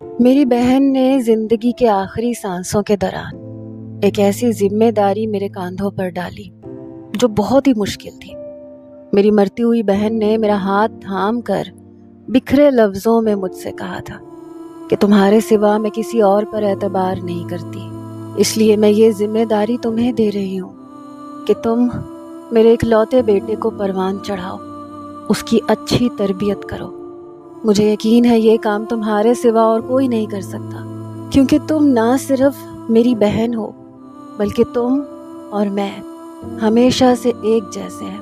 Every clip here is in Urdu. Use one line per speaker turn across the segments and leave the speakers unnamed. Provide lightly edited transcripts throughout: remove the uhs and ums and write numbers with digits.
میری بہن نے زندگی کے آخری سانسوں کے دوران ایک ایسی ذمہ داری میرے کاندھوں پر ڈالی جو بہت ہی مشکل تھی۔ میری مرتی ہوئی بہن نے میرا ہاتھ تھام کر بکھرے لفظوں میں مجھ سے کہا تھا کہ تمہارے سوا میں کسی اور پر اعتبار نہیں کرتی، اس لیے میں یہ ذمہ داری تمہیں دے رہی ہوں کہ تم میرے اکلوتے بیٹے کو پروان چڑھاؤ، اس کی اچھی تربیت کرو۔ مجھے یقین ہے یہ کام تمہارے سوا اور کوئی نہیں کر سکتا، کیونکہ تم نہ صرف میری بہن ہو بلکہ تم اور میں ہمیشہ سے ایک جیسے ہیں۔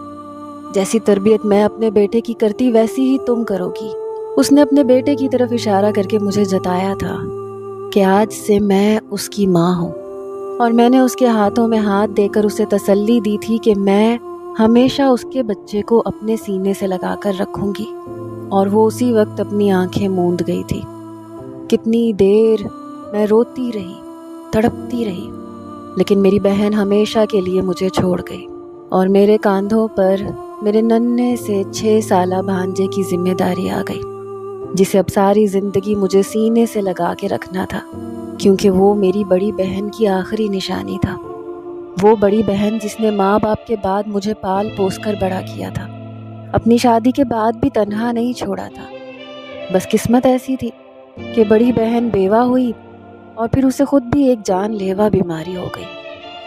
جیسی تربیت میں اپنے بیٹے کی کرتی ویسی ہی تم کرو گی۔ اس نے اپنے بیٹے کی طرف اشارہ کر کے مجھے جتایا تھا کہ آج سے میں اس کی ماں ہوں، اور میں نے اس کے ہاتھوں میں ہاتھ دے کر اسے تسلی دی تھی کہ میں ہمیشہ اس کے بچے کو اپنے سینے سے لگا کر رکھوں گی، اور وہ اسی وقت اپنی آنکھیں موند گئی تھی۔ کتنی دیر میں روتی رہی، تڑپتی رہی، لیکن میری بہن ہمیشہ کے لیے مجھے چھوڑ گئی، اور میرے کاندھوں پر میرے ننھے سے 6 سالہ بھانجے کی ذمہ داری آ گئی، جسے اب ساری زندگی مجھے سینے سے لگا کے رکھنا تھا، کیونکہ وہ میری بڑی بہن کی آخری نشانی تھا۔ وہ بڑی بہن جس نے ماں باپ کے بعد مجھے پال پوس کر بڑا کیا تھا، اپنی شادی کے بعد بھی تنہا نہیں چھوڑا تھا۔ بس قسمت ایسی تھی کہ بڑی بہن بیوہ ہوئی، اور پھر اسے خود بھی ایک جان لیوا بیماری ہو گئی،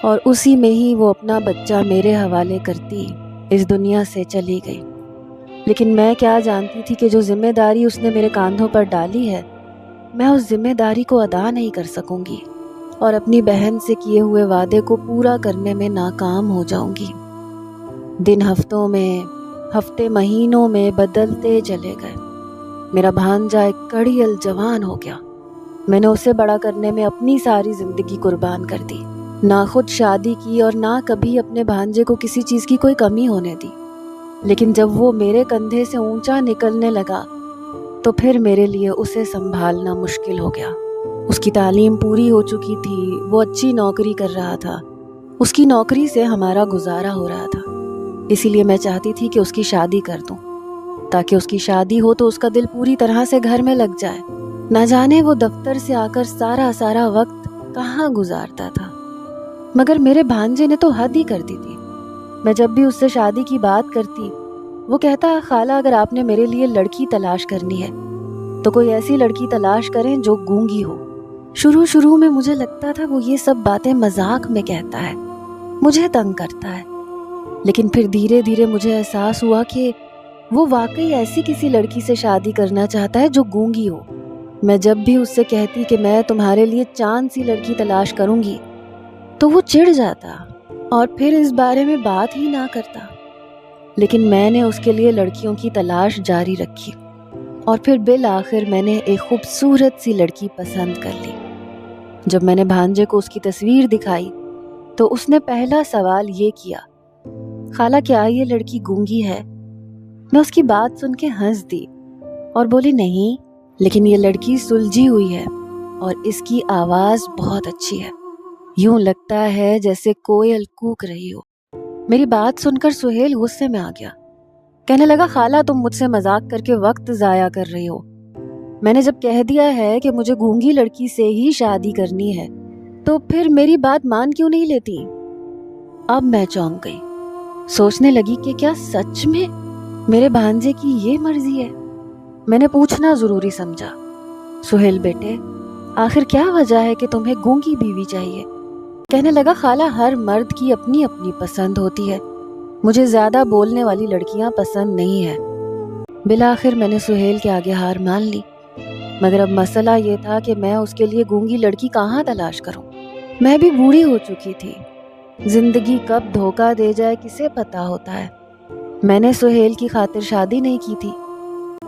اور اسی میں ہی وہ اپنا بچہ میرے حوالے کرتی اس دنیا سے چلی گئی۔ لیکن میں کیا جانتی تھی کہ جو ذمہ داری اس نے میرے کاندھوں پر ڈالی ہے، میں اس ذمہ داری کو ادا نہیں کر سکوں گی، اور اپنی بہن سے کیے ہوئے وعدے کو پورا کرنے میں ناکام ہو جاؤں گی۔ دن ہفتوں میں، ہفتے مہینوں میں بدلتے چلے گئے۔ میرا بھانجا ایک کڑیل جوان ہو گیا۔ میں نے اسے بڑا کرنے میں اپنی ساری زندگی قربان کر دی، نہ خود شادی کی اور نہ کبھی اپنے بھانجے کو کسی چیز کی کوئی کمی ہونے دی۔ لیکن جب وہ میرے کندھے سے اونچا نکلنے لگا تو پھر میرے لیے اسے سنبھالنا مشکل ہو گیا۔ اس کی تعلیم پوری ہو چکی تھی، وہ اچھی نوکری کر رہا تھا، اس کی نوکری سے ہمارا گزارا ہو رہا تھا، اسی لیے میں چاہتی تھی کہ اس کی شادی کر دوں، تاکہ اس کی شادی ہو تو اس کا دل پوری طرح سے گھر میں لگ جائے۔ نہ جانے وہ دفتر سے آ کر سارا وقت کہاں گزارتا تھا، مگر میرے بھانجے نے تو حد ہی کر دی تھی۔ میں جب بھی اس سے شادی کی بات کرتی، وہ کہتا، خالہ اگر آپ نے میرے لیے لڑکی تلاش کرنی ہے تو کوئی ایسی لڑکی تلاش کریں جو گونگی ہو۔ شروع میں مجھے لگتا تھا وہ یہ سب باتیں مذاق میں کہتا ہے، مجھے تنگ کرتا ہے، لیکن پھر دھیرے دھیرے مجھے احساس ہوا کہ وہ واقعی ایسی کسی لڑکی سے شادی کرنا چاہتا ہے جو گونگی ہو۔ میں جب بھی اس سے کہتی کہ میں تمہارے لیے چاند سی لڑکی تلاش کروں گی تو وہ چڑ جاتا اور پھر اس بارے میں بات ہی نہ کرتا، لیکن میں نے اس کے لیے لڑکیوں کی تلاش جاری رکھی، اور پھر بالآخر میں نے ایک خوبصورت سی لڑکی پسند کر لی۔ جب میں نے بھانجے کو اس کی تصویر دکھائی تو اس نے پہلا سوال یہ کیا، خالہ کیا یہ لڑکی گونگی ہے؟ میں اس کی بات سن کے ہنس دی اور بولی، نہیں، لیکن یہ لڑکی سلجھی ہوئی ہے اور اس کی آواز بہت اچھی ہے، یوں لگتا ہے جیسے کوئل کوک رہی ہو۔ میری بات سن کر سہیل غصے میں آ گیا، کہنے لگا، خالہ تم مجھ سے مذاق کر کے وقت ضائع کر رہی ہو۔ میں نے جب کہہ دیا ہے کہ مجھے گونگی لڑکی سے ہی شادی کرنی ہے تو پھر میری بات مان کیوں نہیں لیتی؟ اب میں چونک گئی، سوچنے لگی کہ کیا سچ میں میرے بھانجے کی یہ مرضی ہے؟ میں نے پوچھنا ضروری سمجھا، سہیل بیٹے آخر کیا وجہ ہے کہ تمہیں گونگی بیوی چاہیے؟ کہنے لگا، خالہ ہر مرد کی اپنی اپنی پسند ہوتی ہے، مجھے زیادہ بولنے والی لڑکیاں پسند نہیں ہیں۔ بالآخر میں نے سہیل کے آگے ہار مان لی، مگر اب مسئلہ یہ تھا کہ میں اس کے لیے گونگی لڑکی کہاں تلاش کروں؟ میں بھی بوڑھی ہو چکی تھی، زندگی کب دھوکہ دے جائے کسے پتا ہوتا ہے۔ میں نے سہیل کی خاطر شادی نہیں کی تھی،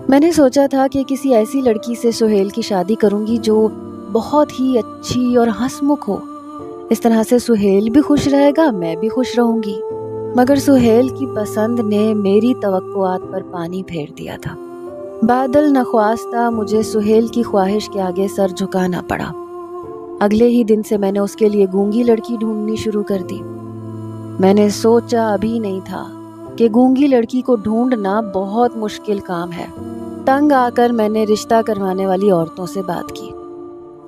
میں نے سوچا تھا کہ کسی ایسی لڑکی سے سہیل کی شادی کروں گی جو بہت ہی اچھی اور ہنسمکھ ہو، اس طرح سے سہیل بھی خوش رہے گا، میں بھی خوش رہوں گی۔ مگر سہیل کی پسند نے میری توقعات پر پانی پھیر دیا تھا۔ بادل نخواستہ مجھے سہیل کی خواہش کے آگے سر جھکانا پڑا۔ اگلے ہی دن سے میں نے اس کے لیے گونگی لڑکی ڈھونڈنی شروع کر دی۔ میں نے سوچا ابھی نہیں تھا کہ گونگی لڑکی کو ڈھونڈنا بہت مشکل کام ہے۔ تنگ آ کر میں نے رشتہ کروانے والی عورتوں سے بات کی۔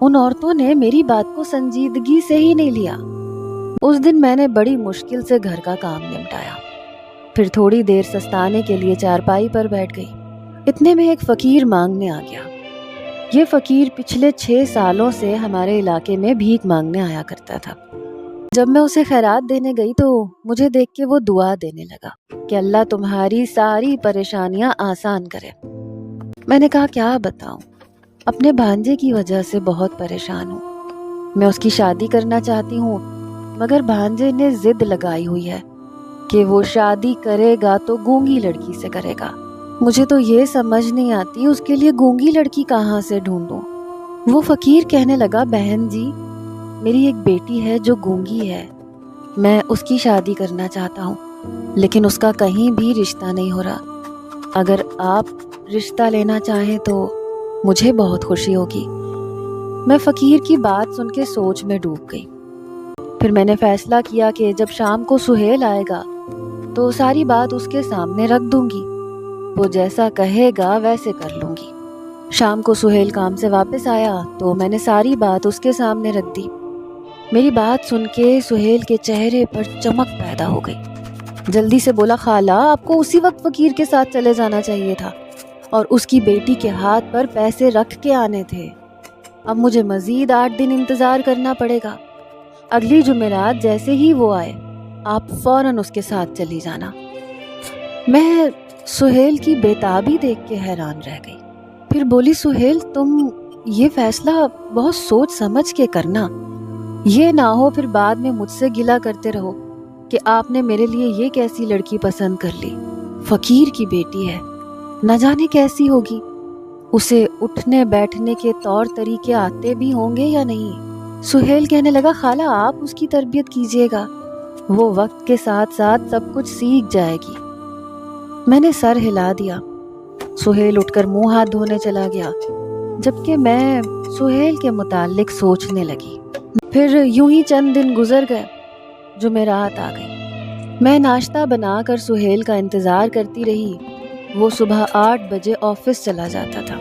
ان عورتوں نے میری بات کو سنجیدگی سے ہی نہیں لیا۔ اس دن میں نے بڑی مشکل سے گھر کا کام نمٹایا، پھر تھوڑی دیر سستانے کے لیے چارپائی پر بیٹھ گئی۔ اتنے میں ایک فقیر مانگنے آ گیا۔ یہ فقیر پچھلے 6 سالوں سے ہمارے علاقے میں بھیک مانگنے آیا کرتا تھا۔ جب میں اسے خیرات دینے گئی تو مجھے دیکھ کے وہ دعا دینے لگا کہ اللہ تمہاری ساری پریشانیاں آسان کرے۔ میں نے کہا کیا بتاؤں، اپنے بھانجے کی وجہ سے بہت پریشان ہوں۔ میں اس کی شادی کرنا چاہتی ہوں، مگر بھانجے نے ضد لگائی ہوئی ہے کہ وہ شادی کرے گا تو گونگی لڑکی سے کرے گا۔ مجھے تو یہ سمجھ نہیں آتی اس کے لیے گونگی لڑکی کہاں سے ڈھونڈوں۔ وہ فقیر کہنے لگا بہن جی، میری ایک بیٹی ہے جو گونگی ہے، میں اس کی شادی کرنا چاہتا ہوں، لیکن اس کا کہیں بھی رشتہ نہیں ہو رہا۔ اگر آپ رشتہ لینا چاہیں تو مجھے بہت خوشی ہوگی۔ میں فقیر کی بات سن کے سوچ میں ڈوب گئی۔ پھر میں نے فیصلہ کیا کہ جب شام کو سہیل آئے گا تو ساری بات اس کے سامنے رکھ دوں گی، وہ جیسا کہے گا ویسے کر لوں گی۔ شام کو سہیل کام سے واپس آیا تو میں نے ساری بات اس کے سامنے رکھ دی۔ میری بات سن کے سہیل کے چہرے پر چمک پیدا ہو گئی۔ جلدی سے بولا خالہ، آپ کو اسی وقت فقیر کے ساتھ چلے جانا چاہیے تھا اور اس کی بیٹی کے ہاتھ پر پیسے رکھ کے آنے تھے۔ اب مجھے مزید 8 دن انتظار کرنا پڑے گا۔ اگلی جمعرات جیسے ہی وہ آئے آپ فوراً اس کے ساتھ چلی جانا۔ میں سہیل کی بےتابی دیکھ کے حیران رہ گئی۔ پھر بولی سہیل، تم یہ فیصلہ بہت سوچ سمجھ کے کرنا، یہ نہ ہو پھر بعد میں مجھ سے گلہ کرتے رہو کہ آپ نے میرے لیے یہ کیسی لڑکی پسند کر لی۔ فقیر کی بیٹی ہے، نہ جانے کیسی ہوگی، اسے اٹھنے بیٹھنے کے طور طریقے آتے بھی ہوں گے یا نہیں۔ سہیل کہنے لگا خالہ آپ اس کی تربیت کیجیے گا، وہ وقت کے ساتھ ساتھ سب کچھ سیکھ جائے گی۔ میں نے سر ہلا دیا۔ سہیل اٹھ کر منہ ہاتھ دھونے چلا گیا، جبکہ میں سہیل کے متعلق سوچنے لگی۔ پھر یوں ہی چند دن گزر گئے، جمعرات آ گئی۔ میں ناشتہ بنا کر سہیل کا انتظار کرتی رہی۔ وہ صبح 8 بجے آفس چلا جاتا تھا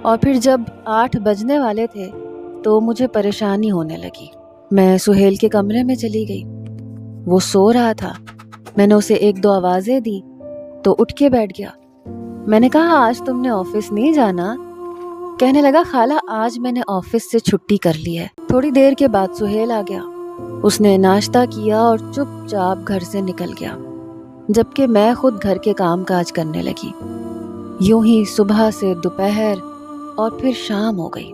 اور پھر جب 8 بجنے والے تھے تو مجھے پریشانی ہونے لگی۔ میں سہیل کے کمرے میں چلی گئی، وہ سو رہا تھا۔ میں نے اسے 1-2 آوازیں دی تو اٹھ کے بیٹھ گیا۔ میں نے کہا آج تم نے آفس نہیں جانا؟ کہنے لگا خالہ آج میں نے آفس سے چھٹی کر لی ہے۔ تھوڑی دیر کے بعد سہیل آ گیا، اس نے ناشتہ کیا اور چپ چاپ گھر سے نکل گیا، جبکہ میں خود گھر کے کام کاج کرنے لگی۔ یوں ہی صبح سے دوپہر اور پھر شام ہو گئی،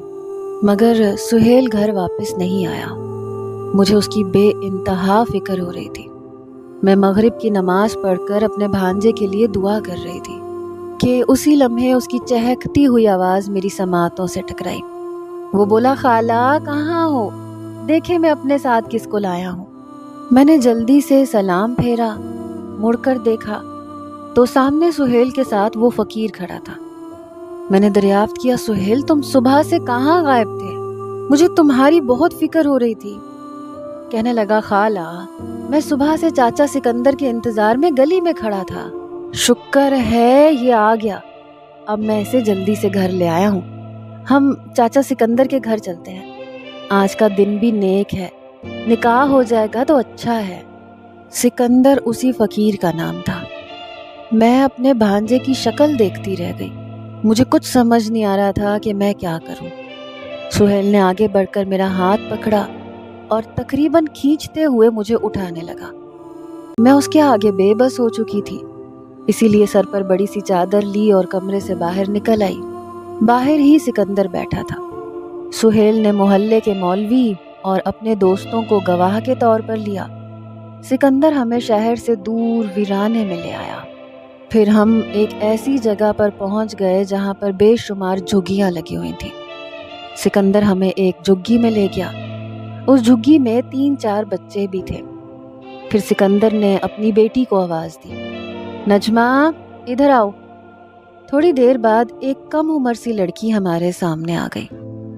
مگر سہیل گھر واپس نہیں آیا۔ مجھے اس کی بے انتہا فکر ہو رہی تھی۔ میں مغرب کی نماز پڑھ کر اپنے بھانجے کے لیے دعا کر رہی تھی کہ اسی لمحے اس کی چہکتی ہوئی آواز میری سماعتوں سے ٹکرائی۔ وہ بولا خالہ کہاں ہو؟ دیکھے میں اپنے ساتھ کس کو لایا ہوں۔ میں نے جلدی سے سلام پھیرا، مڑ کر دیکھا تو سامنے سہیل کے ساتھ وہ فقیر کھڑا تھا۔ میں نے دریافت کیا سہیل تم صبح سے کہاں غائب تھے؟ مجھے تمہاری بہت فکر ہو رہی تھی۔ کہنے لگا خالہ میں صبح سے چاچا سکندر کے انتظار میں گلی میں کھڑا تھا، شکر ہے یہ آ گیا، اب میں اسے جلدی سے گھر لے آیا ہوں۔ ہم چاچا سکندر کے گھر چلتے ہیں، آج کا دن بھی نیک ہے، نکاح ہو جائے گا تو اچھا ہے۔ سکندر اسی فقیر کا نام تھا۔ میں اپنے بھانجے کی شکل دیکھتی رہ گئی، مجھے کچھ سمجھ نہیں آ رہا تھا کہ میں کیا کروں۔ سہیل نے آگے بڑھ کر میرا ہاتھ پکڑا اور تقریباً کھینچتے ہوئے مجھے اٹھانے لگا۔ میں اس کے آگے بے بس ہو چکی تھی، اسی لیے سر پر بڑی سی چادر لی اور کمرے سے باہر نکل آئی۔ باہر ہی سکندر بیٹھا تھا۔ سہیل نے محلے کے مولوی اور اپنے دوستوں کو گواہ کے طور پر لیا۔ سکندر ہمیں شہر سے دور ویرانے میں لے آیا۔ پھر ہم ایک ایسی جگہ پر پہنچ گئے جہاں پر بے شمار جھگیاں لگی ہوئی تھیں۔ سکندر ہمیں ایک جھگی میں لے گیا، اس جھگی میں 3-4 بچے بھی تھے۔ پھر سکندر نے اپنی بیٹی کو آواز دی، نجمہ ادھر آؤ۔ تھوڑی دیر بعد ایک کم عمر سی لڑکی ہمارے سامنے آ گئی۔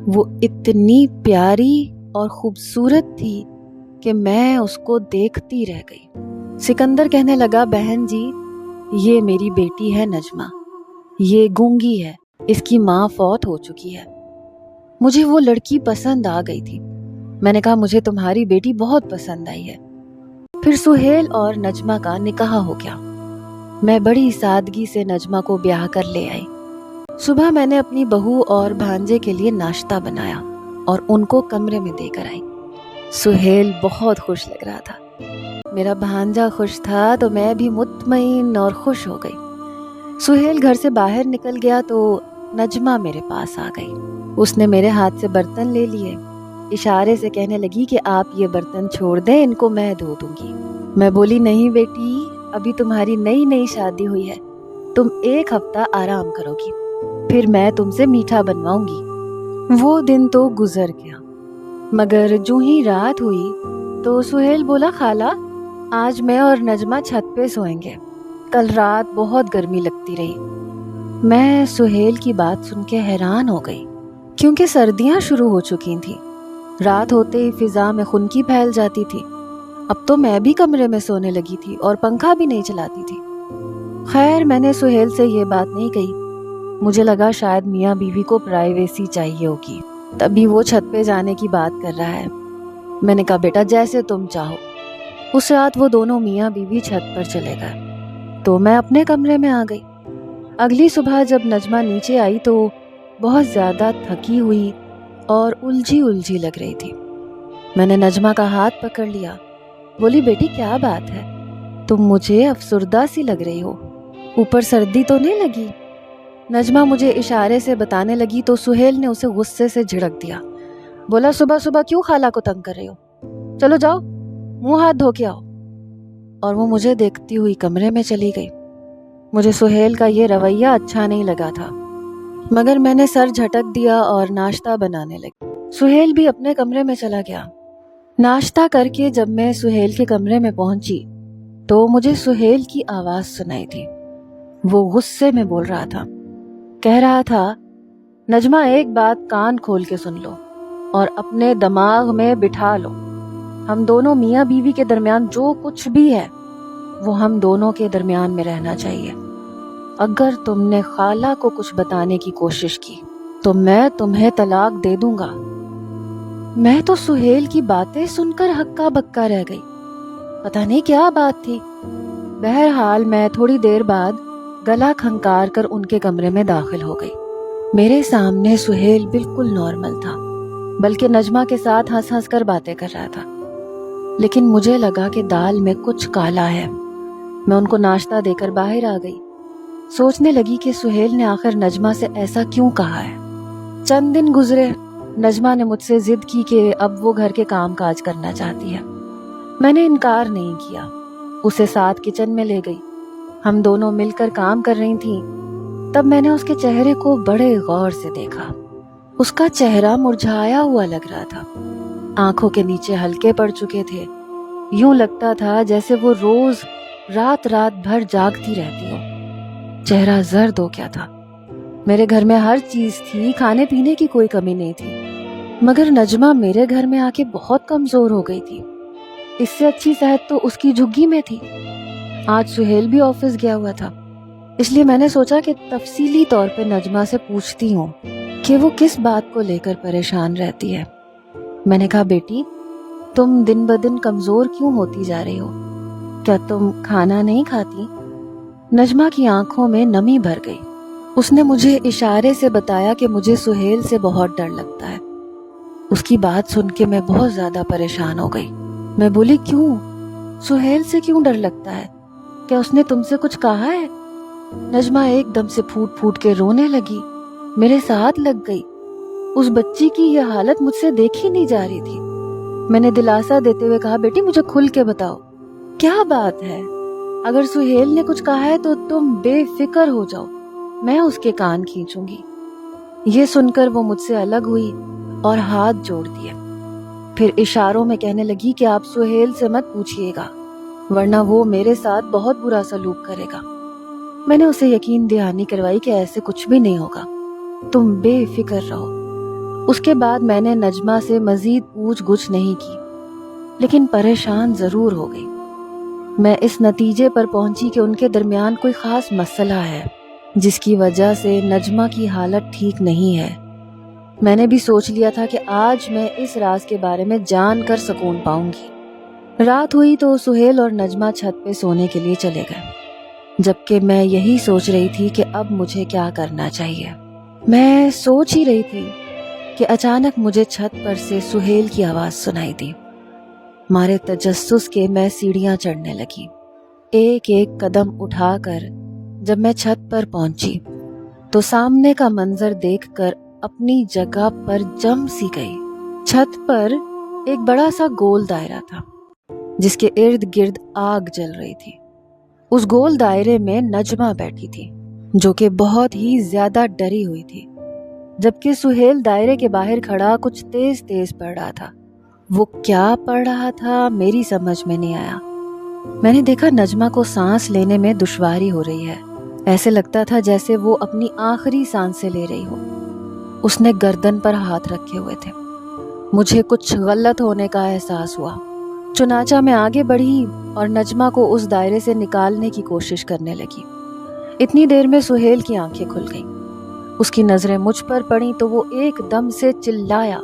وہ اتنی پیاری اور خوبصورت تھی کہ میں اس کو دیکھتی رہ گئی۔ سکندر کہنے لگا بہن جی یہ میری بیٹی ہے نجمہ، یہ گونگی ہے، اس کی ماں فوت ہو چکی ہے۔ مجھے وہ لڑکی پسند آ گئی تھی۔ میں نے کہا مجھے تمہاری بیٹی بہت پسند آئی ہے۔ پھر سہیل اور نجمہ کا نکاح ہو گیا۔ میں بڑی سادگی سے نجمہ کو بیاہ کر لے آئی۔ صبح میں نے اپنی بہو اور بھانجے کے لیے ناشتہ بنایا اور ان کو کمرے میں دے کر آئی۔ سہیل بہت خوش لگ رہا تھا۔ میرا بھانجا خوش تھا تو میں بھی مطمئن اور خوش ہو گئی۔ سہیل گھر سے باہر نکل گیا تو نجمہ میرے پاس آ گئی۔ اس نے میرے ہاتھ سے برتن لے لیے، اشارے سے کہنے لگی کہ آپ یہ برتن چھوڑ دیں، ان کو میں دھو دوں گی۔ میں بولی نہیں بیٹی، ابھی تمہاری نئی شادی ہوئی ہے، تم 1 ہفتہ آرام کرو گی، پھر میں تم سے میٹھا بنواؤں گی۔ وہ دن تو گزر گیا، مگر جو ہی رات ہوئی تو سہیل بولا خالہ آج میں اور نجمہ چھت پہ سوئیں گے، کل رات بہت گرمی لگتی رہی۔ میں سہیل کی بات سن کے حیران ہو گئی، کیونکہ سردیاں شروع ہو چکی تھیں۔ رات ہوتے ہی فضا میں خنکی پھیل جاتی تھی۔ اب تو میں بھی کمرے میں سونے لگی تھی اور پنکھا بھی نہیں چلاتی تھی۔ خیر میں نے سہیل سے یہ بات نہیں کہی، مجھے لگا شاید میاں بیوی کو پرائیویسی چاہیے ہوگی، تبھی وہ چھت پہ جانے کی بات کر رہا ہے۔ میں نے کہا بیٹا جیسے تم چاہو۔ اس رات وہ دونوں میاں بیوی چھت پر چلے گئے تو میں اپنے کمرے میں آ گئی۔ اگلی صبح جب نجمہ نیچے آئی تو بہت زیادہ تھکی ہوئی اور الجھی لگ رہی تھی۔ میں نے نجمہ کا ہاتھ پکڑ لیا، بولی بیٹی کیا بات ہے، تم مجھے افسردہ سی لگ رہی ہو، اوپر سردی تو نہیں لگی؟ نجمہ مجھے اشارے سے بتانے لگی تو سہیل نے اسے غصے سے جھڑک دیا، بولا صبح صبح کیوں خالہ کو تنگ کر رہی ہو، چلو جاؤ منہ ہاتھ دھو کے آؤ۔ اور وہ مجھے دیکھتی ہوئی کمرے میں چلی گئی۔ مجھے سہیل کا یہ رویہ اچھا نہیں لگا تھا، مگر میں نے سر جھٹک دیا اور ناشتہ بنانے لگی۔ سہیل بھی اپنے کمرے میں چلا گیا۔ ناشتہ کر کے جب میں سہیل کے کمرے میں پہنچی تو مجھے سہیل کی آواز سنائی تھی۔ وہ غصے میں بول رہا تھا، کہہ رہا تھا نجمہ ایک بات کان کھول کے سن لو اور اپنے دماغ میں بٹھا لو، ہم دونوں میاں بیوی کے درمیان جو کچھ بھی ہے وہ ہم دونوں کے درمیان میں رہنا چاہیے۔ اگر تم نے خالہ کو کچھ بتانے کی کوشش کی تو میں تمہیں طلاق دے دوں گا۔ میں تو سہیل کی باتیں سن کر ہکا بکا رہ گئی، پتہ نہیں کیا بات تھی۔ بہرحال میں تھوڑی دیر بعد گلا کھنکار کر ان کے کمرے میں داخل ہو گئی۔ میرے سامنے سہیل بالکل نارمل تھا، بلکہ نجمہ کے ساتھ ہنس ہنس کر باتیں کر رہا تھا، لیکن مجھے لگا کہ دال میں کچھ کالا ہے۔ میں ان کو ناشتہ دے کر باہر آ گئی، سوچنے لگی کہ سہیل نے آخر نجمہ سے ایسا کیوں کہا ہے۔ چند دن گزرے، نجمہ نے مجھ سے ضد کی کہ اب وہ گھر کے کام کاج کرنا چاہتی ہے۔ میں نے انکار نہیں کیا، اسے ساتھ کچن میں لے گئی۔ ہم دونوں مل کر کام کر رہی تھیں۔ تب میں نے اس کے چہرے کو بڑے غور سے دیکھا۔ اس کا چہرہ مرجھایا ہوا لگ رہا تھا، آنکھوں کے نیچے ہلکے پڑ چکے تھے، یوں لگتا تھا جیسے وہ روز رات بھر جاگتی رہتی ہو۔ چہرہ زرد ہو گیا تھا۔ میرے گھر میں ہر چیز تھی، کھانے پینے کی کوئی کمی نہیں تھی، مگر نجمہ میرے گھر میں آ کے بہت کمزور ہو گئی تھی۔ اس سے اچھی صحت تو اس کی جھگی میں تھی۔ آج سہیل بھی آفس گیا ہوا تھا، اس لیے میں نے سوچا کہ تفصیلی طور پہ نجمہ سے پوچھتی ہوں کہ وہ کس بات کو لے کر پریشان رہتی ہے۔ میں نے کہا بیٹی تم دن بدن کمزور کیوں ہوتی جا رہی ہو، کیا تم کھانا نہیں کھاتی؟ نجمہ کی آنکھوں میں نمی بھر گئی۔ اس نے مجھے اشارے سے بتایا کہ مجھے سہیل سے بہت ڈر لگتا ہے۔ اس کی بات سن کے میں بہت زیادہ پریشان ہو گئی۔ میں بولی کیوں؟ سہیل سے کیوں ڈر لگتا ہے؟ کیا اس نے تم سے کچھ کہا ہے؟ نجمہ ایک دم سے پھوٹ کے رونے لگی، میرے ساتھ لگ گئی۔ اس بچی کی یہ حالت مجھ سے دیکھی نہیں جا رہی تھی۔ میں نے دلاسا دیتے ہوئے کہا بیٹی مجھے کھل کے بتاؤ، کیا بات ہے؟ اگر سہیل نے کچھ کہا ہے تو تم بے فکر ہو جاؤ، میں اس کے کان کھینچوں گی۔ یہ سن کر وہ مجھ سے الگ ہوئی اور ہاتھ جوڑ دیے، پھر اشاروں میں کہنے لگی کہ آپ سہیل سے مت پوچھئے گا ورنہ وہ میرے ساتھ بہت برا سلوک کرے گا۔ میں نے اسے یقین دہانی کروائی کہ ایسے کچھ بھی نہیں ہوگا، تم بے فکر رہو۔ اس کے بعد میں نے نجمہ سے مزید پوچھ گچھ نہیں کی، لیکن پریشان ضرور ہو گئی۔ میں اس نتیجے پر پہنچی کہ ان کے درمیان کوئی خاص مسئلہ ہے۔ جس کی وجہ سے نجمہ کی حالت ٹھیک نہیں ہے۔ میں نے بھی سوچ لیا تھا کہ آج میں اس راز کے بارے میں جان کر سکون پاؤں گی۔ رات ہوئی تو سہیل اور نجمہ چھت پہ سونے کے لیے چلے گئے، جبکہ میں یہی سوچ رہی تھی کہ اب مجھے کیا کرنا چاہیے۔ میں سوچ ہی رہی تھی کہ اچانک مجھے چھت پر سے سہیل کی آواز سنائی دی۔ مارے تجسس کے میں سیڑھیاں چڑھنے لگی۔ ایک ایک قدم اٹھا کر جب میں چھت پر پہنچی تو سامنے کا منظر دیکھ کر اپنی جگہ پر جم سی گئی۔ چھت پر ایک بڑا سا گول دائرہ تھا جس کے ارد گرد آگ جل رہی تھی۔ اس گول دائرے میں نجمہ بیٹھی تھی جو کہ بہت ہی زیادہ ڈری ہوئی تھی، جبکہ سہیل دائرے کے باہر کھڑا کچھ تیز تیز پڑھ رہا تھا۔ وہ کیا پڑھ رہا تھا میری سمجھ میں نہیں آیا۔ میں نے دیکھا نجمہ کو سانس لینے میں دشواری ہو رہی ہے، ایسے لگتا تھا جیسے وہ اپنی آخری سانسیں لے رہی ہو۔ اس نے گردن پر ہاتھ رکھے ہوئے تھے۔ مجھے کچھ غلط ہونے کا احساس ہوا، چنانچہ میں آگے بڑھی اور نجمہ کو اس دائرے سے نکالنے کی کوشش کرنے لگی۔ اتنی دیر میں سہیل کی آنکھیں کھل گئیں۔ اس کی نظریں مجھ پر پڑیں تو وہ ایک دم سے چلایا،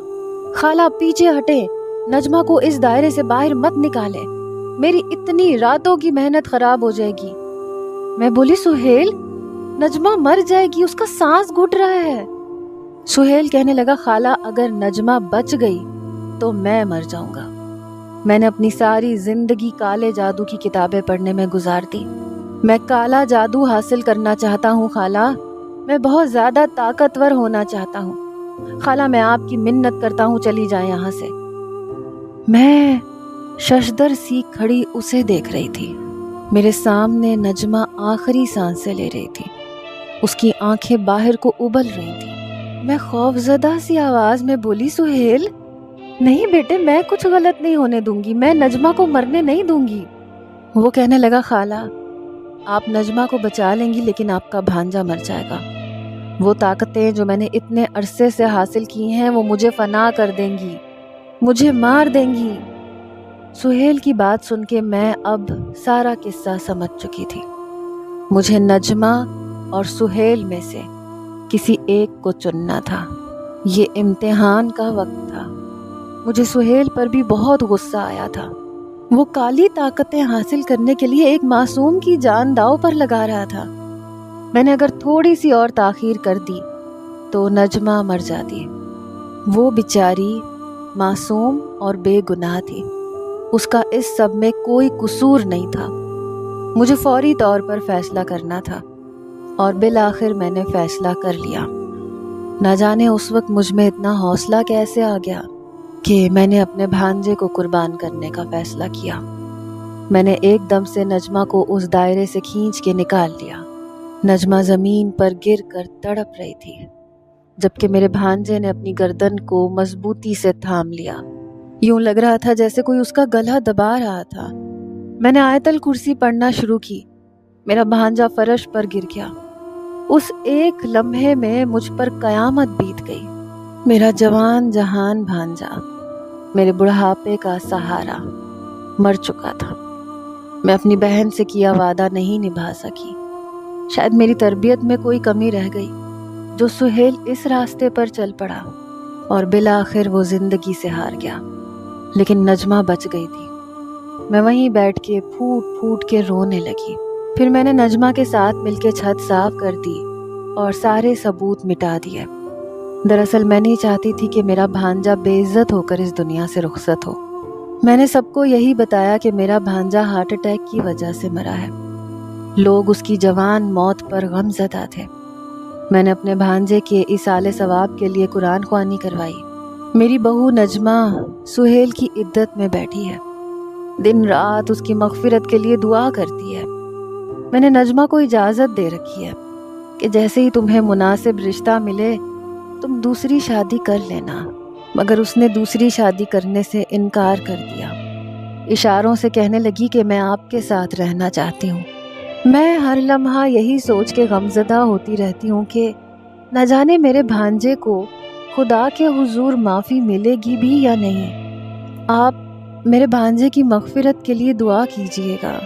خالہ پیچھے ہٹیں، نجمہ کو اس دائرے سے باہر مت نکالیں، میری اتنی راتوں کی محنت خراب ہو جائے گی۔ میں بولی سہیل، نجمہ مر جائے گی، اس کا سانس گھٹ رہا ہے۔ سہیل کہنے لگا خالہ اگر نجمہ بچ گئی تو میں مر جاؤں گا۔ میں نے اپنی ساری زندگی کالے جادو کی کتابیں پڑھنے میں گزار دی۔ میں کالا جادو حاصل کرنا چاہتا ہوں خالہ، میں بہت زیادہ طاقتور ہونا چاہتا ہوں خالہ، میں آپ کی منت کرتا ہوں چلی جائیں یہاں سے۔ میں ششدر سی کھڑی اسے دیکھ رہی تھی۔ میرے سامنے نجمہ آخری سانسیں لے رہی تھی، اس کی آنکھیں باہر کو ابل رہی تھی۔ میں خوفزدہ سی آواز میں بولی سہیل، نہیں بیٹے، میں کچھ غلط نہیں ہونے دوں گی، میں نجمہ کو مرنے نہیں دوں گی۔ وہ کہنے لگا خالہ آپ نجمہ کو بچا لیں گی لیکن آپ کا بھانجا مر جائے گا۔ وہ طاقتیں جو میں نے اتنے عرصے سے حاصل کی ہیں وہ مجھے فنا کر دیں گی، مجھے مار دیں گی۔ سہیل کی بات سن کے میں اب سارا قصہ سمجھ چکی تھی۔ مجھے نجمہ اور سہیل میں سے کسی ایک کو چننا تھا۔ یہ امتحان کا وقت تھا۔ مجھے سہیل پر بھی بہت غصہ آیا تھا۔ وہ کالی طاقتیں حاصل کرنے کے لیے ایک معصوم کی جان داؤ پر لگا رہا تھا۔ میں نے اگر تھوڑی سی اور تاخیر کر دی تو نجمہ مر جاتی۔ وہ بیچاری معصوم اور بے گناہ تھی، اس کا اس سب میں کوئی قصور نہیں تھا۔ مجھے فوری طور پر فیصلہ کرنا تھا اور بالآخر میں نے فیصلہ کر لیا۔ نہ جانے اس وقت مجھ میں اتنا حوصلہ کیسے آ گیا کہ میں نے اپنے بھانجے کو قربان کرنے کا فیصلہ کیا۔ میں نے ایک دم سے نجمہ کو اس دائرے سے کھینچ کے نکال لیا۔ نجمہ زمین پر گر کر تڑپ رہی تھی، جبکہ میرے بھانجے نے اپنی گردن کو مضبوطی سے تھام لیا۔ یوں لگ رہا تھا جیسے کوئی اس کا گلا دبا رہا تھا۔ میں نے آیت الکرسی پڑھنا شروع کی۔ میرا بھانجا فرش پر گر گیا۔ اس ایک لمحے میں مجھ پر قیامت بیت گئی۔ میرا جوان جہان بھانجا، میرے بڑھاپے کا سہارا، مر چکا تھا۔ میں اپنی بہن سے کیا وعدہ نہیں نبھا سکی۔ شاید میری تربیت میں کوئی کمی رہ گئی جو سہیل اس راستے پر چل پڑا اور بالآخر وہ زندگی سے ہار گیا، لیکن نجمہ بچ گئی تھی۔ میں وہیں بیٹھ کے پھوٹ پھوٹ کے رونے لگی۔ پھر میں نے نجمہ کے ساتھ مل کے چھت صاف کر دی اور سارے ثبوت مٹا دیے۔ دراصل میں نہیں چاہتی تھی کہ میرا بھانجا بے عزت ہو کر اس دنیا سے رخصت ہو۔ میں نے سب کو یہی بتایا کہ میرا بھانجا ہارٹ اٹیک کی وجہ سے مرا ہے۔ لوگ اس کی جوان موت پر غم زدہ تھے۔ میں نے اپنے بھانجے کے ایصال ثواب کے لیے قرآن خوانی کروائی۔ میری بہو نجمہ سہیل کی عدت میں بیٹھی ہے، دن رات اس کی مغفرت کے لیے دعا کرتی ہے۔ میں نے نجمہ کو اجازت دے رکھی ہے کہ جیسے ہی تمہیں مناسب رشتہ ملے تم دوسری شادی کر لینا، مگر اس نے دوسری شادی کرنے سے انکار کر دیا۔ اشاروں سے کہنے لگی کہ میں آپ کے ساتھ رہنا چاہتی ہوں۔ میں ہر لمحہ یہی سوچ کے غمزدہ ہوتی رہتی ہوں کہ نہ جانے میرے بھانجے کو خدا کے حضور معافی ملے گی بھی یا نہیں۔ آپ میرے بھانجے کی مغفرت کے لیے دعا کیجیے گا۔